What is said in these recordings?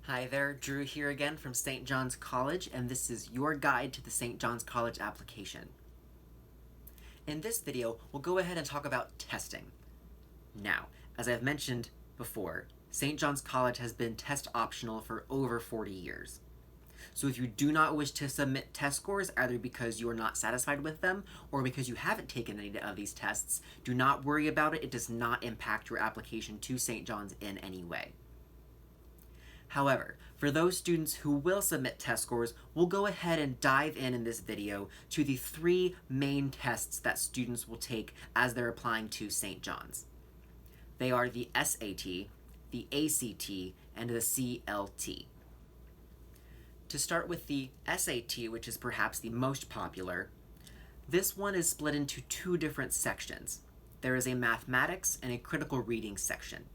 Hi there, Drew here again from St. John's College, and this is your guide to the St. John's College application. In this video, we'll go ahead and talk about testing. Now, as I've mentioned before, St. John's College has been test optional for over 40 years. So if you do not wish to submit test scores, either because you are not satisfied with them or because you haven't taken any of these tests, do not worry about it. It does not impact your application to St. John's in any way. However, for those students who will submit test scores, we'll go ahead and dive in this video to the three main tests that students will take as they're applying to St. John's. They are the SAT, the ACT, and the CLT. To start with the SAT, which is perhaps the most popular, this one is split into two different sections. There is a mathematics and a critical reading section.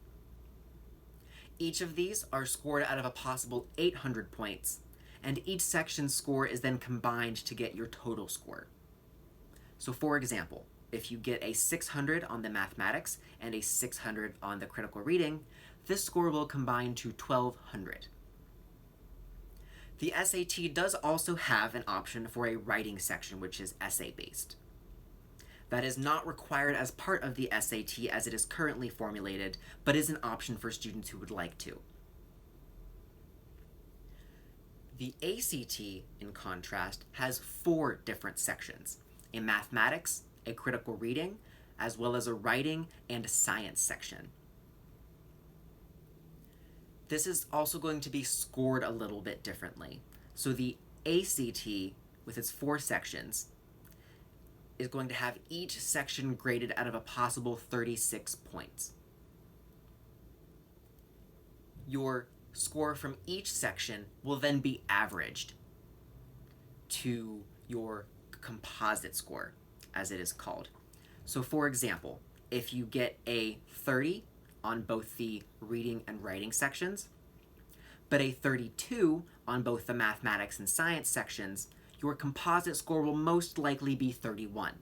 Each of these are scored out of a possible 800 points, and each section's score is then combined to get your total score. So for example, if you get a 600 on the mathematics and a 600 on the critical reading, this score will combine to 1200. The SAT does also have an option for a writing section, which is essay-based. That is not required as part of the SAT as it is currently formulated, but is an option for students who would like to. The ACT, in contrast, has 4 different sections: a mathematics, a critical reading, as well as a writing and science section. This is also going to be scored a little bit differently. So the ACT, with its 4 sections, is going to have each section graded out of a possible 36 points. Your score from each section will then be averaged to your composite score, as it is called. So for example, if you get a 30 on both the reading and writing sections, but a 32 on both the mathematics and science sections, your composite score will most likely be 31,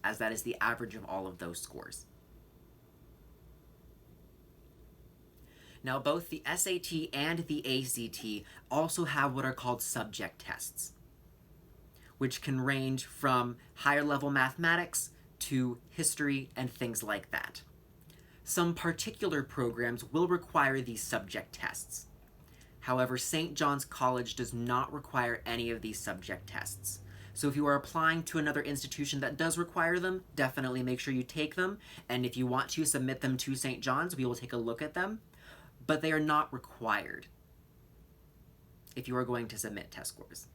as that is the average of all of those scores. Now, both the SAT and the ACT also have what are called subject tests, which can range from higher level mathematics to history and things like that. Some particular programs will require these subject tests. However, St. John's College does not require any of these subject tests. So if you are applying to another institution that does require them, definitely make sure you take them. And if you want to submit them to St. John's, we will take a look at them. But they are not required if you are going to submit test scores.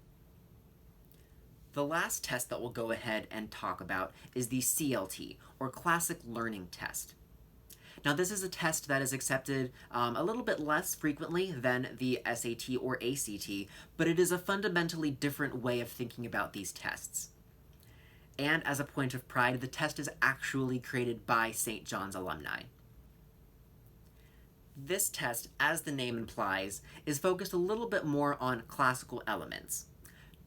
The last test that we'll go ahead and talk about is the CLT, or Classic Learning Test. Now, this is a test that is accepted a little bit less frequently than the SAT or ACT, but it is a fundamentally different way of thinking about these tests. And as a point of pride, the test is actually created by St. John's alumni. This test, as the name implies, is focused a little bit more on classical elements.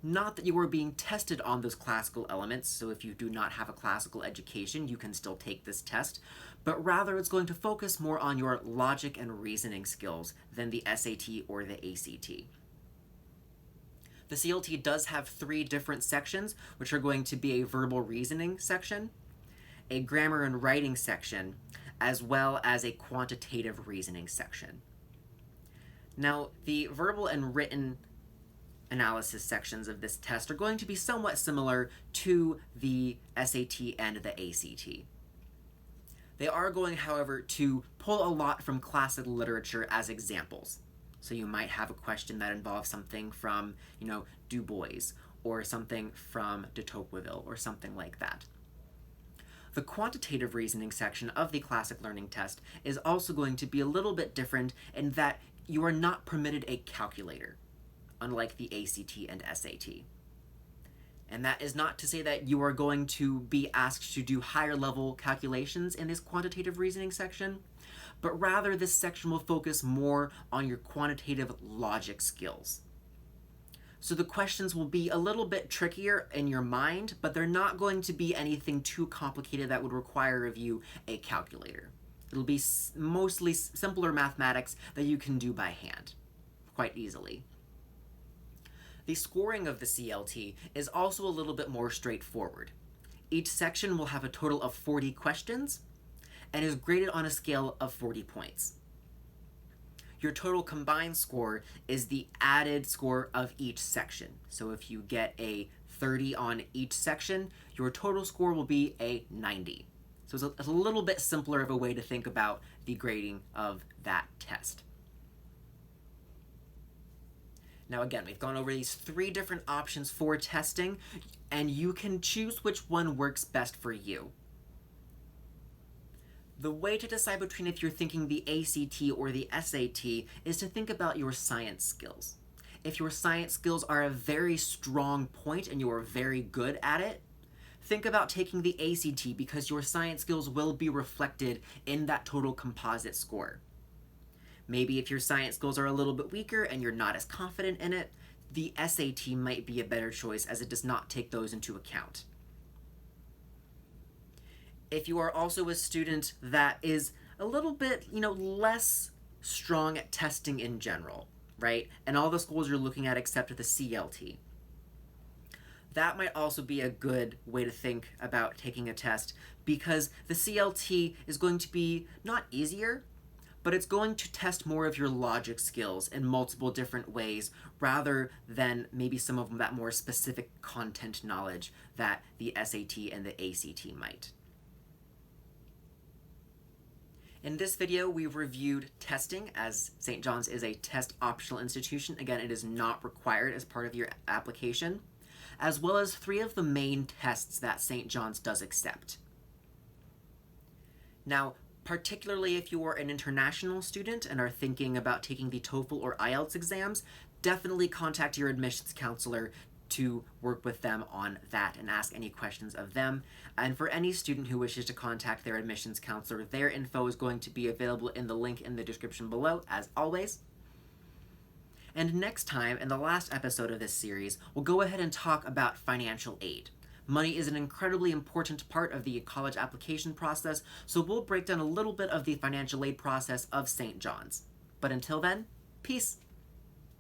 Not that you are being tested on those classical elements, so if you do not have a classical education, you can still take this test, but rather it's going to focus more on your logic and reasoning skills than the SAT or the ACT. The CLT does have 3 different sections, which are going to be a verbal reasoning section, a grammar and writing section, as well as a quantitative reasoning section. Now, the verbal and written analysis sections of this test are going to be somewhat similar to the SAT and the ACT. They are going, however, to pull a lot from classic literature as examples. So you might have a question that involves something from, Du Bois, or something from de Tocqueville, or something like that. The quantitative reasoning section of the classic learning test is also going to be a little bit different in that you are not permitted a calculator, unlike the ACT and SAT. And that is not to say that you are going to be asked to do higher level calculations in this quantitative reasoning section, but rather this section will focus more on your quantitative logic skills. So the questions will be a little bit trickier in your mind, but they're not going to be anything too complicated that would require of you a calculator. It'll be mostly simpler mathematics that you can do by hand. quite easily. The scoring of the CLT is also a little bit more straightforward. Each section will have a total of 40 questions and is graded on a scale of 40 points. Your total combined score is the added score of each section. So if you get a 30 on each section, your total score will be a 90. So it's a little bit simpler of a way to think about the grading of that test. Now again, we've gone over these 3 different options for testing, and you can choose which one works best for you. The way to decide between if you're thinking the ACT or the SAT is to think about your science skills. If your science skills are a very strong point and you are very good at it, think about taking the ACT because your science skills will be reflected in that total composite score. Maybe if your science skills are a little bit weaker and you're not as confident in it, the SAT might be a better choice as it does not take those into account. If you are also a student that is a little bit, less strong at testing in general, right? And all the schools you're looking at except the CLT. That might also be a good way to think about taking a test because the CLT is going to be not easier, but it's going to test more of your logic skills in multiple different ways rather than maybe some of that more specific content knowledge that the SAT and the ACT might. In this video, we've reviewed testing, as St. John's is a test optional institution. Again, it is not required as part of your application, as well as 3 of the main tests that St. John's does accept. Now, particularly if you are an international student and are thinking about taking the TOEFL or IELTS exams, definitely contact your admissions counselor to work with them on that and ask any questions of them. And for any student who wishes to contact their admissions counselor, their info is going to be available in the link in the description below, as always. And next time, in the last episode of this series, we'll go ahead and talk about financial aid. Money is an incredibly important part of the college application process, so we'll break down a little bit of the financial aid process of St. John's. But until then, peace!